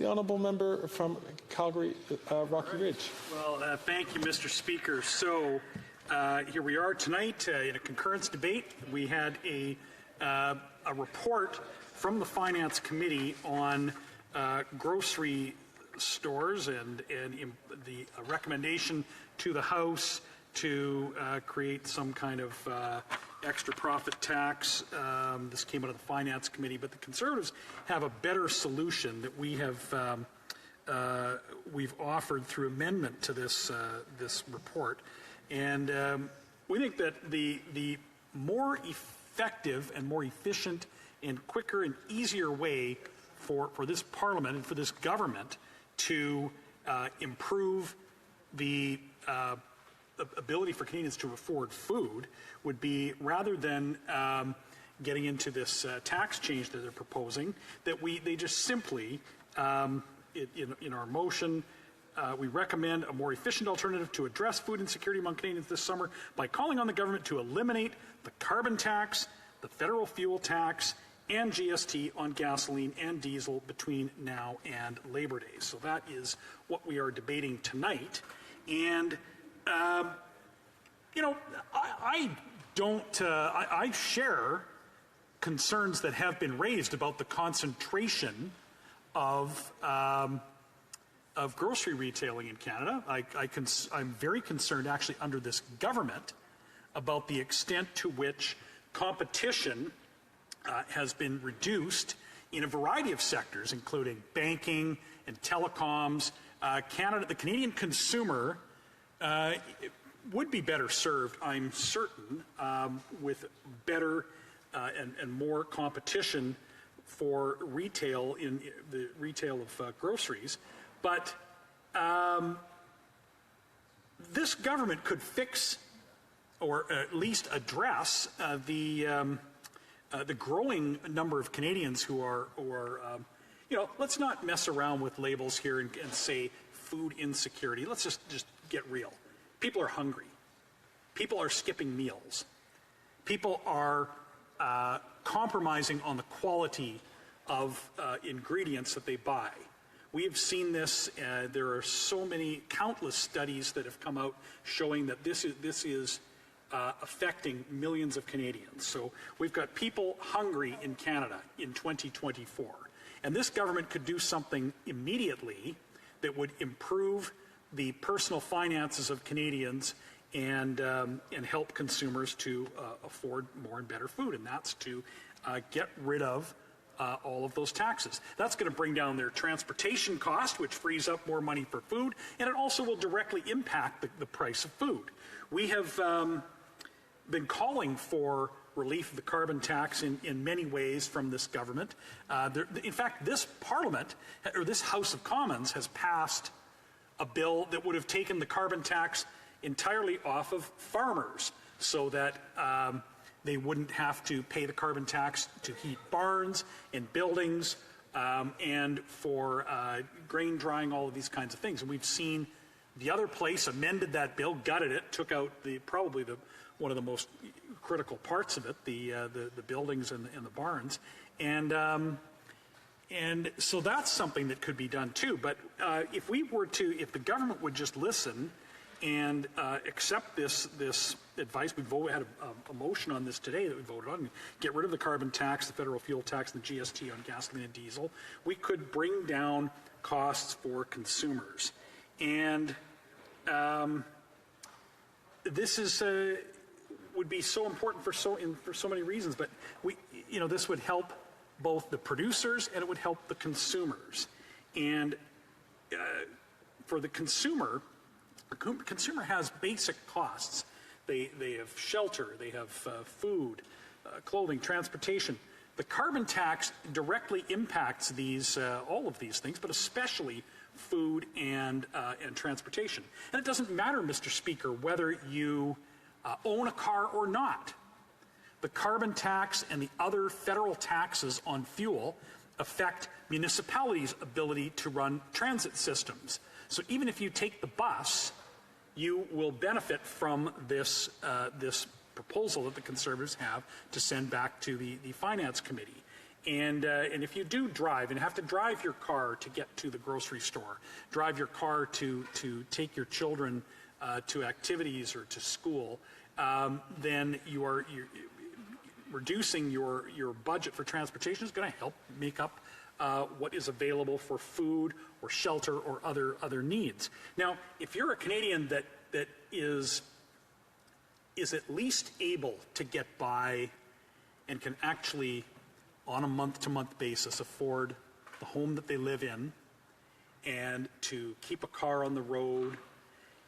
honourable member from Calgary, Rocky Ridge. Well, thank you, Mr. Speaker. So here we are tonight in a concurrence debate. We had a report from the Finance Committee on grocery stores and the recommendation to the House to create some kind of extra profit tax. This came out of the Finance Committee, but the Conservatives have a better solution that we have we've offered through amendment to this this report, and we think that the more effective and more efficient and quicker and easier way for this Parliament and for this government to improve the ability for Canadians to afford food would be, rather than getting into this tax change that they're proposing, that they just simply, in our motion, we recommend a more efficient alternative to address food insecurity among Canadians this summer by calling on the government to eliminate the carbon tax, the federal fuel tax, and GST on gasoline and diesel between now and Labor Day. So that is what we are debating tonight. And you know, I share concerns that have been raised about the concentration of grocery retailing in Canada. I'm very concerned, actually, under this government, about the extent to which competition has been reduced in a variety of sectors, including banking and telecoms. The Canadian consumer would be better served, I'm certain, with better and more competition for retail in the retail of groceries. But this government could fix, or at least address, the growing number of Canadians who are you know, let's not mess around with labels here and say food insecurity. Let's just get real. People are hungry. People are skipping meals. People are compromising on the quality of ingredients that they buy. We have seen this. There are so many, countless studies that have come out showing that this is affecting millions of Canadians. So we've got people hungry in Canada in 2024. And this government could do something immediately that would improve the personal finances of Canadians and help consumers to afford more and better food. And that's to get rid of all of those taxes. That's going to bring down their transportation cost, which frees up more money for food, and it also will directly impact the price of food. We have been calling for relief of the carbon tax in many ways from this government. In fact, this Parliament, or this House of Commons, has passed a bill that would have taken the carbon tax entirely off of farmers so that they wouldn't have to pay the carbon tax to heat barns and buildings and for grain drying, all of these kinds of things. And we've seen the other place amended that bill, gutted it, took out probably one of the most critical parts of it, the buildings and the barns, and so that's something that could be done too. But if the government would just listen and accept this advice, we had a motion on this today that we voted on, get rid of the carbon tax, the federal fuel tax, and the GST on gasoline and diesel, we could bring down costs for consumers. And this would be so important for so many reasons. But this would help both the producers and it would help the consumers. And for the consumer has basic costs. They have shelter, they have food, clothing, transportation. The carbon tax directly impacts all of these things, but especially food and transportation. And it doesn't matter, Mr. Speaker, whether you own a car or not. The carbon tax and the other federal taxes on fuel affect municipalities' ability to run transit systems. So even if you take the bus, you will benefit from this proposal that the Conservatives have to send back to the Finance Committee. And if you do drive and have to drive your car to get to the grocery store, drive your car to take your children to activities or to school, then you're reducing your budget for transportation is going to help make up what is available for food or shelter or other needs. Now, if you're a Canadian that is at least able to get by and can actually, on a month-to-month basis, afford the home that they live in, and to keep a car on the road,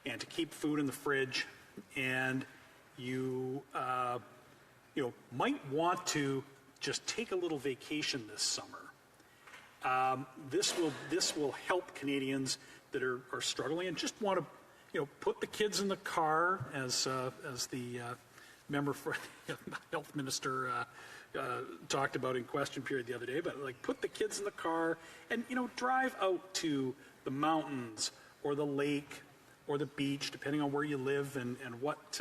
and to keep food in the fridge, and you might want to just take a little vacation this summer. This will help Canadians that are struggling and just want to put the kids in the car, as the member for the health minister talked about in question period the other day, but like put the kids in the car and drive out to the mountains or the lake or the beach, depending on where you live and what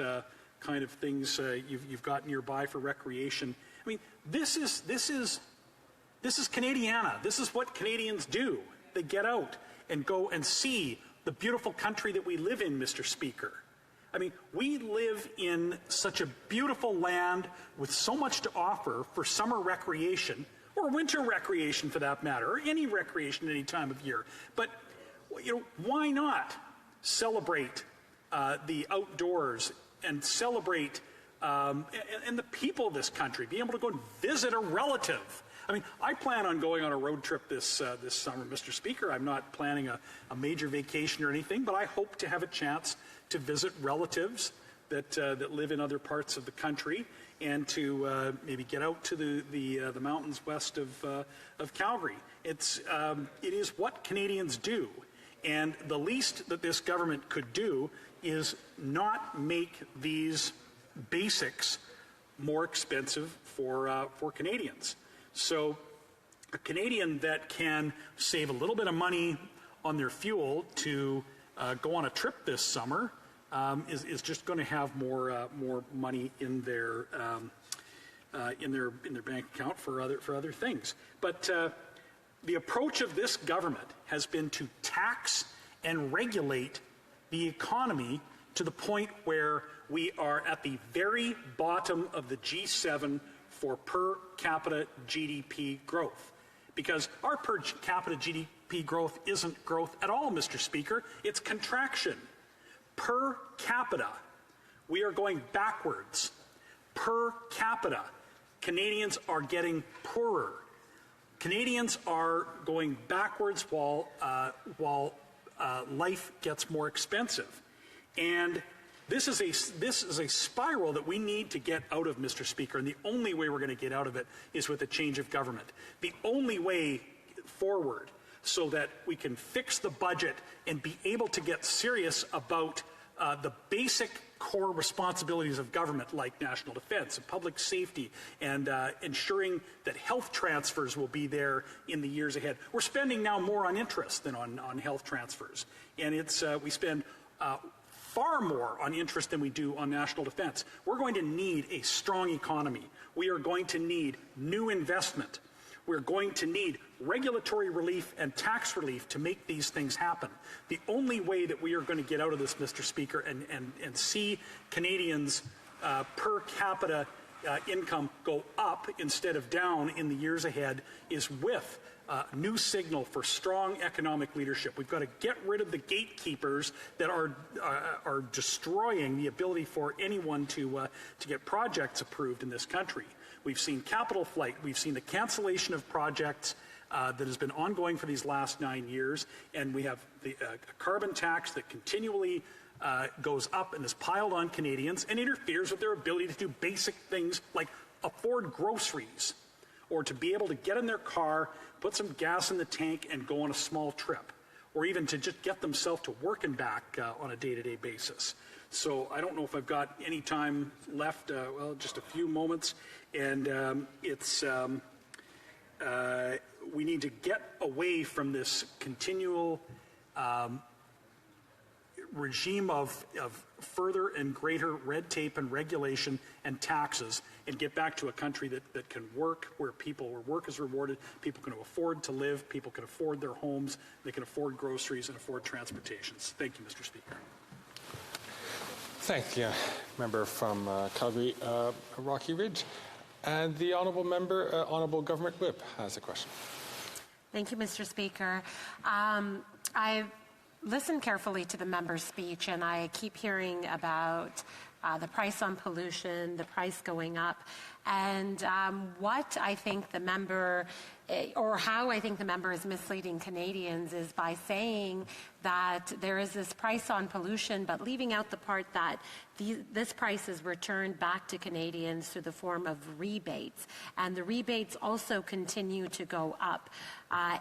kind of things you've got nearby for recreation. I mean, this is Canadiana. This is what Canadians do. They get out and go and see the beautiful country that we live in, Mr. Speaker. I mean, we live in such a beautiful land with so much to offer for summer recreation, or winter recreation for that matter, or any recreation any time of year. But, why not celebrate the outdoors and celebrate and the people of this country, be able to go and visit a relative? I mean, I plan on going on a road trip this summer, Mr. Speaker. I'm not planning a major vacation or anything, but I hope to have a chance to visit relatives that live in other parts of the country, and to maybe get out to the mountains west of Calgary. It is what Canadians do, and the least that this government could do is not make these basics more expensive for Canadians. So a Canadian that can save a little bit of money on their fuel to go on a trip this summer is just going to have more money in their bank account for other things. But the approach of this government has been to tax and regulate the economy to the point where we are at the very bottom of the G7 for per capita GDP growth. Because our per capita GDP growth isn't growth at all, Mr. Speaker. It's contraction. Per capita, we are going backwards. Per capita, Canadians are getting poorer. Canadians are going backwards while life gets more expensive. And this is a spiral that we need to get out of, Mr. Speaker, and the only way we're going to get out of it is with a change of government. The only way forward so that we can fix the budget and be able to get serious about the basic core responsibilities of government, like national defense and public safety, and ensuring that health transfers will be there in the years ahead. We're spending now more on interest than on health transfers, and we spend far more on interest than we do on national defense. We're going to need a strong economy. We are going to need new investment. We're going to need regulatory relief and tax relief to make these things happen. The only way that we are going to get out of this, Mr. Speaker, and see Canadians' per capita income go up instead of down in the years ahead is with new signal for strong economic leadership. We've got to get rid of the gatekeepers that are destroying the ability for anyone to get projects approved in this country. We've seen capital flight. We've seen the cancellation of projects that has been ongoing for these last 9 years, and we have the carbon tax that continually goes up and is piled on Canadians and interferes with their ability to do basic things like afford groceries, or to be able to get in their car, put some gas in the tank, and go on a small trip, or even to just get themselves to work and back on a day-to-day basis. So I don't know if I've got any time left, well, just a few moments, and we need to get away from this continual regime of further and greater red tape and regulation and taxes, and get back to a country that can work, where work is rewarded, people can afford to live, people can afford their homes, they can afford groceries and afford transportations. Thank you, Mr. Speaker. Thank you, member from Calgary, Rocky Ridge. And the honourable member, Honourable Government Whip, has a question. Thank you, Mr. Speaker. I listened carefully to the member's speech, and I keep hearing about the price on pollution, the price going up, and what I think the member, or how I think the member is misleading Canadians is by saying that there is this price on pollution, but leaving out the part that this price is returned back to Canadians through the form of rebates. And the rebates also continue to go up.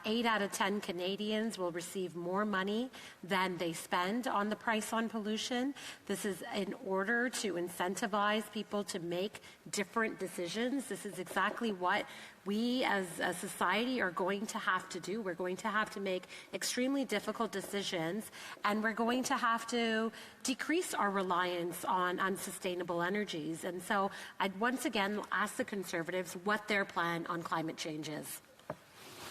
8 out of 10 Canadians will receive more money than they spend on the price on pollution. This is in order to incentivize people to make different decisions. This is exactly what we as a society are going to have to do. We're going to have to make extremely difficult decisions, and we're going to have to decrease our reliance on unsustainable energies. And so I'd once again ask the Conservatives what their plan on climate change is.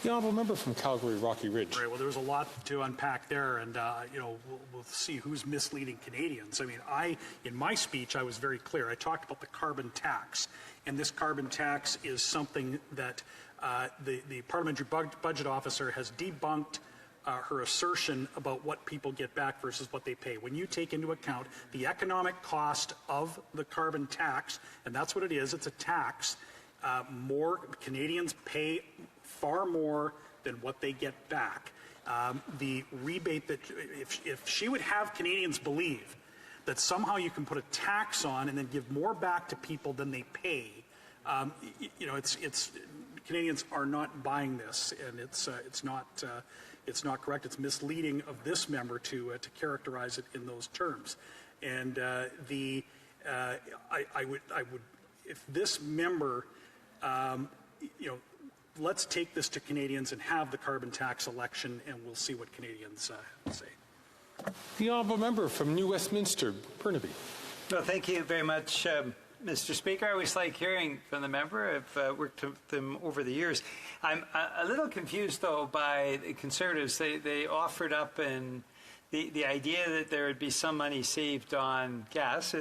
The honourable member from Calgary, Rocky Ridge. Right, well, there's a lot to unpack there, and we'll see who's misleading Canadians. I mean, in my speech, I was very clear. I talked about the carbon tax, and this carbon tax is something that the Parliamentary Budget Officer has debunked her assertion about what people get back versus what they pay. When you take into account the economic cost of the carbon tax, and that's what it is, it's a tax, more Canadians pay far more than what they get back. The rebate that, if she would have Canadians believe that somehow you can put a tax on and then give more back to people than they pay, it's Canadians are not buying this, and it's not correct. It's misleading of this member to characterize it in those terms. And I would if this member, let's take this to Canadians and have the carbon tax election, and we'll see what Canadians say. The honourable member from New Westminster, Burnaby. Well, thank you very much, Mr. Speaker. I always like hearing from the member. I've worked with them over the years. I'm a little confused, though, by the Conservatives. They offered up the idea that there would be some money saved on gas,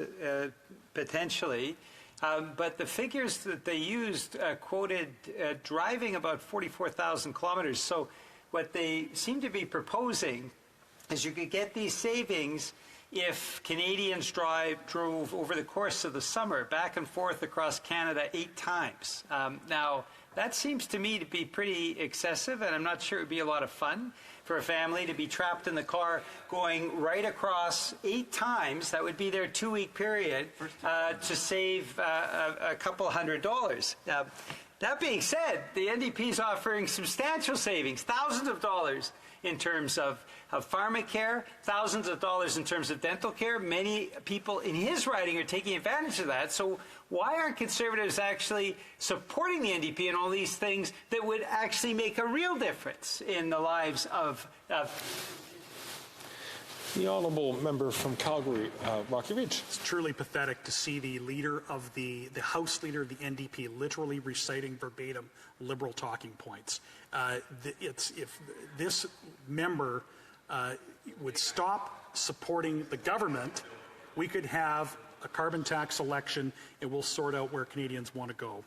potentially. But the figures that they used quoted driving about 44,000 kilometers. So what they seem to be proposing is you could get these savings if Canadians drove over the course of the summer back and forth across Canada 8 times. Now, that seems to me to be pretty excessive, and I'm not sure it would be a lot of fun for a family to be trapped in the car going right across 8 times. That would be their 2-week period to save a couple $100. That being said, the NDP is offering substantial savings, thousands of dollars in terms of pharmacare, thousands of dollars in terms of dental care. Many people in his riding are taking advantage of that. So why aren't Conservatives actually supporting the NDP and all these things that would actually make a real difference in the lives of The honourable member from Calgary, Rocky Ridge. It's truly pathetic to see the leader of the House leader of the NDP literally reciting verbatim Liberal talking points. If this member would stop supporting the government, we could have a carbon tax election, and we'll sort out where Canadians want to go.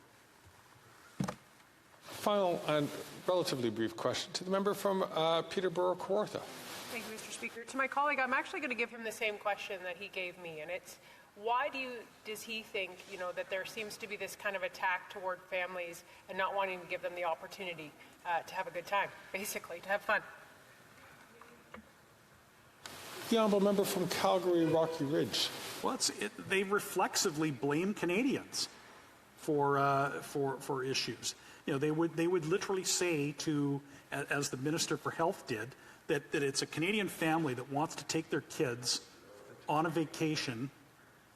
Final and relatively brief question to the member from Peterborough, Kawartha. Thank you, Mr. Speaker. To my colleague, I'm actually going to give him the same question that he gave me, and it's why does he think, that there seems to be this kind of attack toward families and not wanting to give them the opportunity to have a good time, basically, to have fun? The honourable member from Calgary, Rocky Ridge. Well, they reflexively blame Canadians for issues. They would literally say to, as the Minister for Health did, that it's a Canadian family that wants to take their kids on a vacation.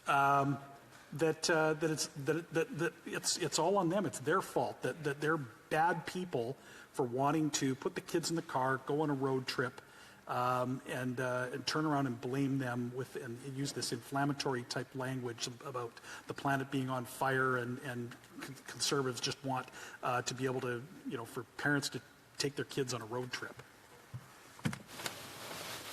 That it's all on them. It's their fault. That they're bad people for wanting to put the kids in the car, go on a road trip. and turn around and blame them and use this inflammatory type language about the planet being on fire, and conservatives just want to be able to, for parents to take their kids on a road trip.